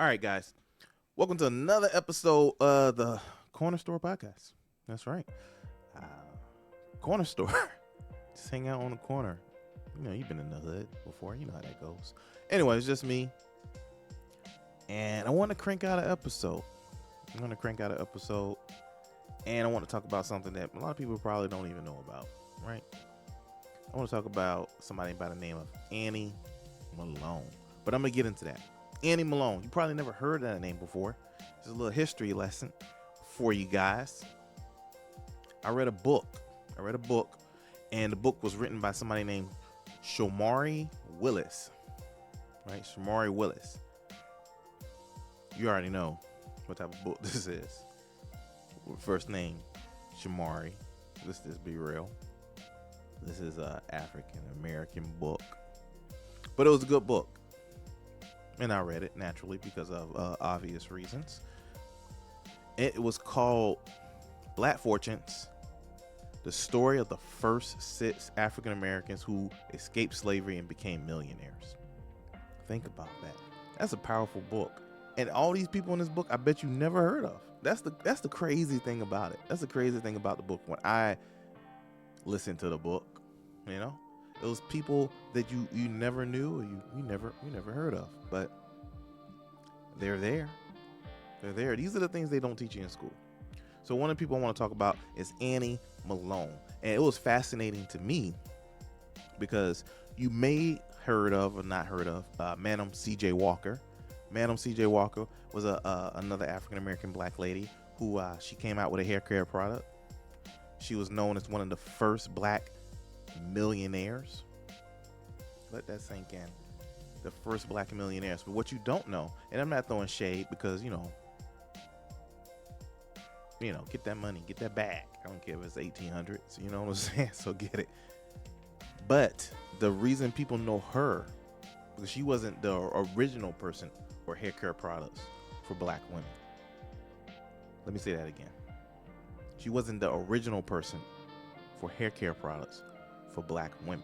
All right, guys. Welcome to another episode of the Corner Store Podcast. That's right. Uh, Corner Store. Just hang out on the corner. You know, you've been in the hood before. You know how that goes. Anyway, it's just me. And I want to crank out an episode. And I want to talk about something that a lot of people probably don't even know about, right? I want to talk about somebody by the name of Annie Malone. But I'm going to get into that. Annie Malone. You probably never heard that name before. It's a little history lesson for you guys. I read a book, and the book was written by somebody named Shamari Willis. Right? Shamari Willis. You already know what type of book this is. First name, Shamari. Let's just be real. This is an African-American book. But it was a good book. And I read it naturally because of obvious reasons. It was called Black Fortunes, the story of the first 6 African Americans who escaped slavery and became millionaires. Think about that. That's a powerful book. And all these people in this book, I bet you never heard of. That's the crazy thing about it. That's the crazy thing about the book. When I listened to the book, you know, it was people that you never knew or you never heard of, but they're there. They're there. These are the things they don't teach you in school. So one of the people I want to talk about is Annie Malone, and it was fascinating to me because you may heard of or not heard of Madam C.J. Walker. Madam C.J. Walker was another African American black lady who she came out with a hair care product. She was known as one of the first black millionaires. Let that sink in. The first black millionaires. But what you don't know, and I'm not throwing shade because, you know, get that money, get that bag. I don't care if it's 1800s, you know what I'm saying? So get it. But the reason people know her, because she wasn't the original person for hair care products for black women. Let me say that again. She wasn't the original person for hair care products for black women.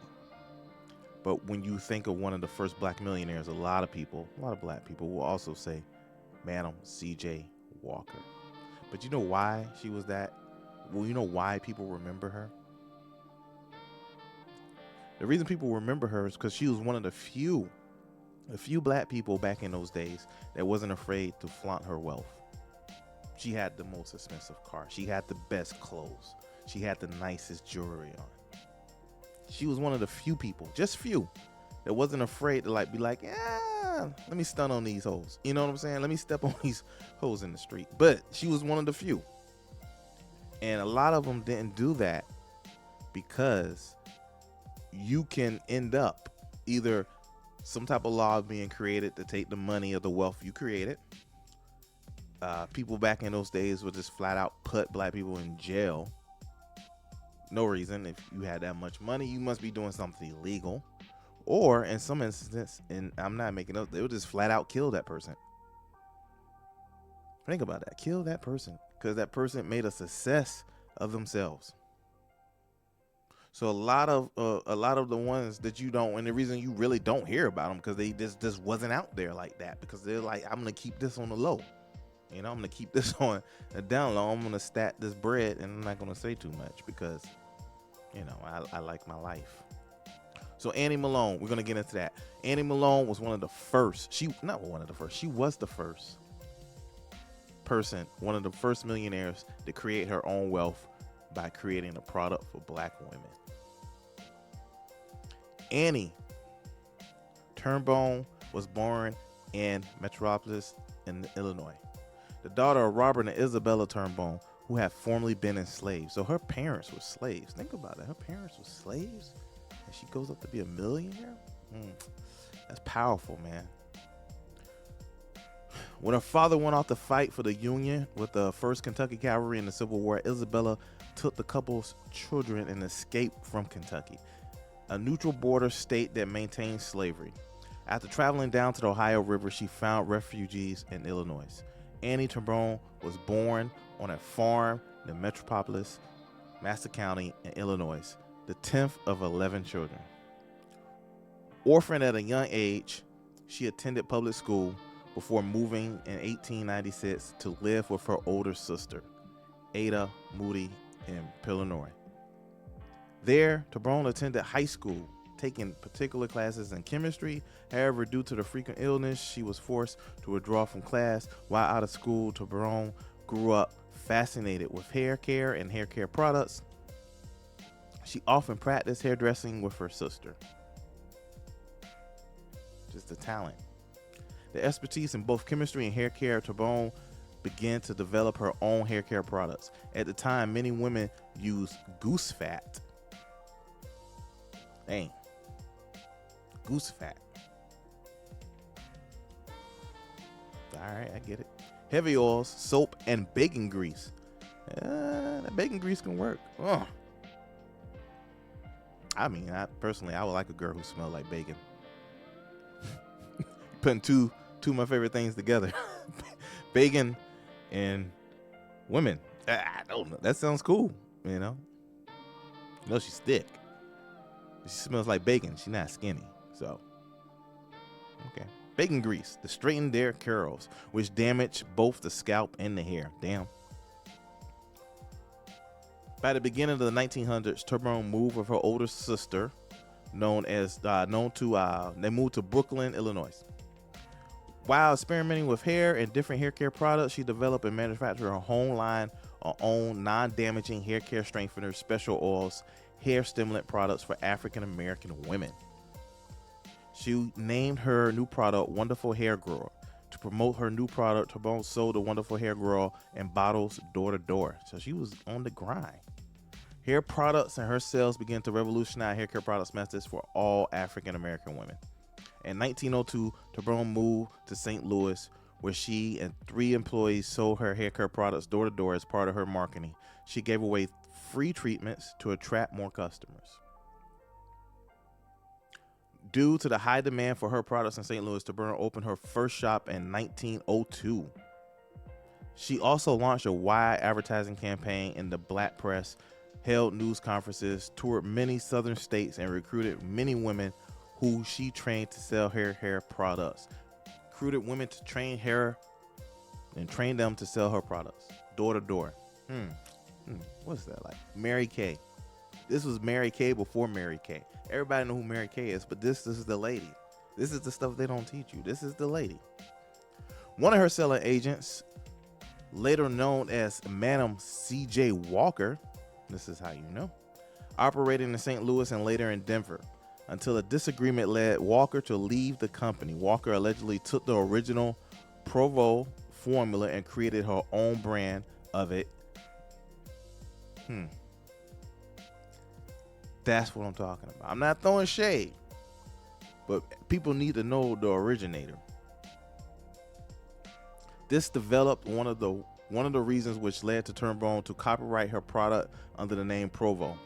But when you think of one of the first black millionaires, a lot of black people will also say Madam C.J. Walker. But you know why she was that? Well, you know why people remember her? The reason people remember her is because she was one of the few black people back in those days that wasn't afraid to flaunt her wealth. She had the most expensive car. She had the best clothes. She had the nicest jewelry on. She was one of the few people, just few, that wasn't afraid to be like, yeah, let me stun on these hoes. You know what I'm saying? Let me step on these hoes in the street. But she was one of the few. And a lot of them didn't do that because you can end up either some type of law being created to take the money or the wealth you created. People back in those days would just flat out put black people in jail. No reason. If you had that much money, you must be doing something illegal. Or in some instances, and I'm not making up, they would just flat out kill that person. Think about that. Kill that person because that person made a success of themselves. So a lot of the ones that you don't, and the reason you really don't hear about them because they just wasn't out there like that, because they're like, I'm gonna keep this on the low. You know, I'm gonna keep this on the down low. I'm gonna stat this bread, and I'm not gonna say too much because, you know, I like my life. So Annie Malone, we're gonna get into that. Annie Malone was one of the first. She was the first person, one of the first millionaires to create her own wealth by creating a product for black women. Annie Turnbull was born in Metropolis in Illinois, the daughter of Robert and Isabella Turnbull, who had formerly been enslaved. So her parents were slaves. Think about it. Her parents were slaves, and she goes up to be a millionaire? That's powerful, man. When her father went off to fight for the Union with the 1st Kentucky Cavalry in the Civil War, Isabella took the couple's children and escaped from Kentucky, a neutral border state that maintained slavery. After traveling down to the Ohio River, she found refugees in Illinois. Annie Turnbull was born on a farm in Metropolis, Massachusetts County in Illinois, the 10th of 11 children. Orphaned at a young age, she attended public school before moving in 1896 to live with her older sister, Ada Moody, in Illinois. There, Tobron attended high school, taking particular classes in chemistry. However, due to the frequent illness, she was forced to withdraw from class. While out of school, Tobron grew up fascinated with hair care and hair care products. She often practiced hairdressing with her sister. Just the talent. The expertise in both chemistry and hair care, Tobron began to develop her own hair care products. At the time, many women used goose fat. Dang. Goose fat. All right, I get it. Heavy oils, soap, and bacon grease. That bacon grease can work. I mean, I would like a girl who smelled like bacon. Putting two of my favorite things together. Bacon and women. I don't know. That sounds cool, you know. No, she's thick. She smells like bacon. She's not skinny. So, okay. Bacon grease, the straightened their curls, which damage both the scalp and the hair. Damn. By the beginning of the 1900s, Tobron moved with her older sister, they moved to Brooklyn, Illinois. While experimenting with hair and different hair care products, she developed and manufactured her own line of own non-damaging hair care strengtheners, special oils, hair stimulant products for African American women. She named her new product Wonderful Hair Grower. To promote her new product, Tobron sold the Wonderful Hair Grower in bottles door to door. So she was on the grind. Hair products and her sales began to revolutionize hair care products methods for all African American women. In 1902, Tobron moved to St. Louis, where she and 3 employees sold her hair care products door to door as part of her marketing. She gave away free treatments to attract more customers. Due to the high demand for her products in St. Louis, Tobron opened her first shop in 1902. She also launched a wide advertising campaign in the black press, held news conferences, toured many southern states, and recruited many women who she trained to sell her hair products. Recruited women to train hair and trained them to sell her products door to door. What's that like? Mary Kay. This was Mary Kay before Mary Kay. Everybody know who Mary Kay is, but this is the lady. This is the stuff they don't teach you. This is the lady. One of her selling agents, later known as Madam C.J. Walker, this is how you know, operating in St. Louis and later in Denver, until a disagreement led Walker to leave the company. Walker allegedly took the original Provo formula and created her own brand of it. That's what I'm talking about. I'm not throwing shade, but people need to know the originator. This developed one of the reasons which led to Tobron to copyright her product under the name Provo.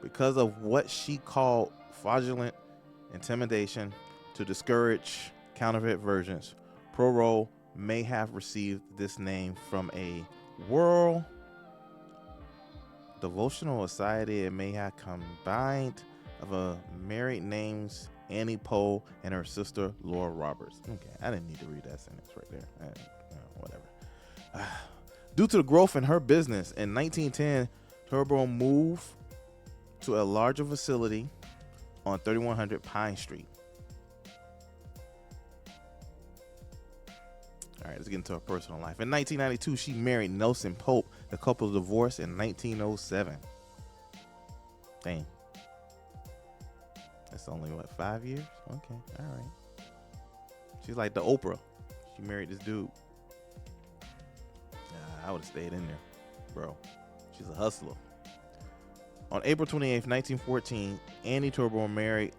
Because of what she called fraudulent intimidation to discourage counterfeit versions, Provo may have received this name from a world devotional society. It may have combined of a married names Annie Poe and her sister Laura Roberts. Okay, I didn't need to read that sentence right there. Whatever. Due to the growth in her business, in 1910, Tobron moved to a larger facility on 3100 Pine Street. All right, let's get into her personal life. In 1992, she married Nelson Pope. The couple divorced in 1907. Dang. That's only, 5 years? Okay, all right. She's like the Oprah. She married this dude. I would have stayed in there, bro. She's a hustler. On April 28th, 1914, Annie Tobron married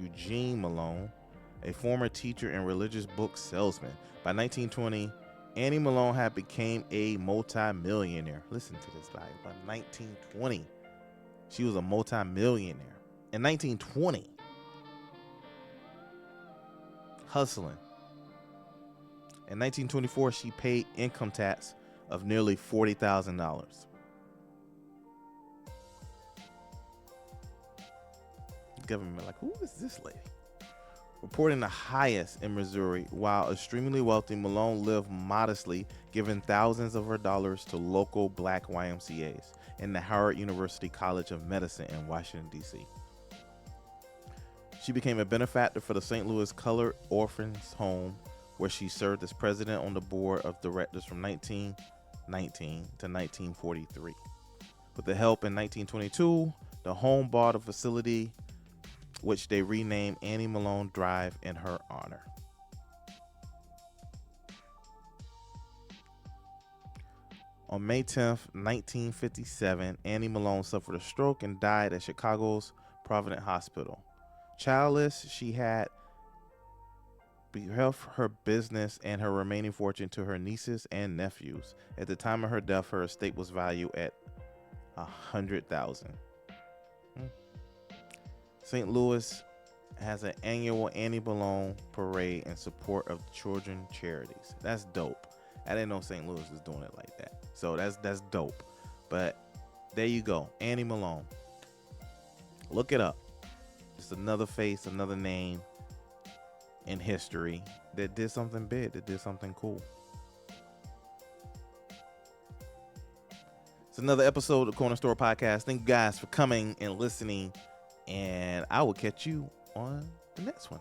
Eugene Malone, a former teacher and religious book salesman. By 1920, Annie Malone had become a multi-millionaire. Listen to this guy. By 1920, she was a multi-millionaire. In 1920, hustling. In 1924, she paid income tax of nearly $40,000. Government like, who is this lady? Reporting the highest in Missouri. While extremely wealthy, Malone lived modestly, giving thousands of her dollars to local black YMCAs and the Howard University College of Medicine in Washington, D.C. She became a benefactor for the St. Louis Colored Orphans Home, where she served as president on the board of directors from 1919 to 1943. With the help in 1922, the home bought a facility which they renamed Annie Malone Drive in her honor. On May 10th, 1957, Annie Malone suffered a stroke and died at Chicago's Providence Hospital. Childless, she had bequeathed her business and her remaining fortune to her nieces and nephews. At the time of her death, her estate was valued at $100,000. St. Louis has an annual Annie Malone parade in support of children charities. That's dope. I didn't know St. Louis was doing it like that. So that's dope. But there you go. Annie Malone. Look it up. Just another face, another name in history that did something big, that did something cool. It's another episode of Corner Store Podcast. Thank you guys for coming and listening. And I will catch you on the next one.